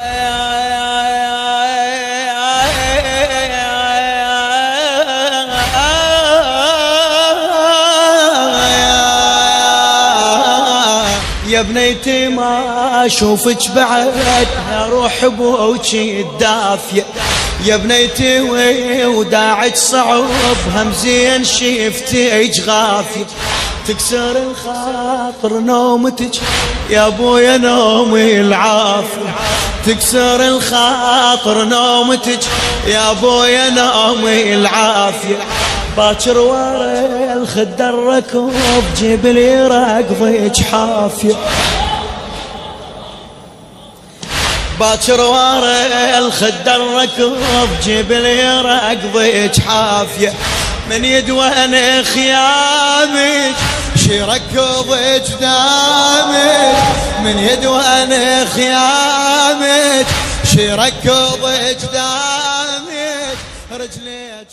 يا بنيتي ما اشوفك بعد اروح بوجهي الدافيه. يا بنيتي وداعك صعب همزين شفتك غافيه. تكسر الخاطر نومتك يا ابويا نومي العافيه. تكسر الخاطر نومتك يا ابويا نومي العافيه. باكر ورا الخد الركوب جيب لي ركضك حافيه. باكر ورا الخد الركوب جيب لي ركضك حافيه. من يدوان خيامك شي ركض جدامك. من يدوان خيامك شي ركض جدامك. رجليك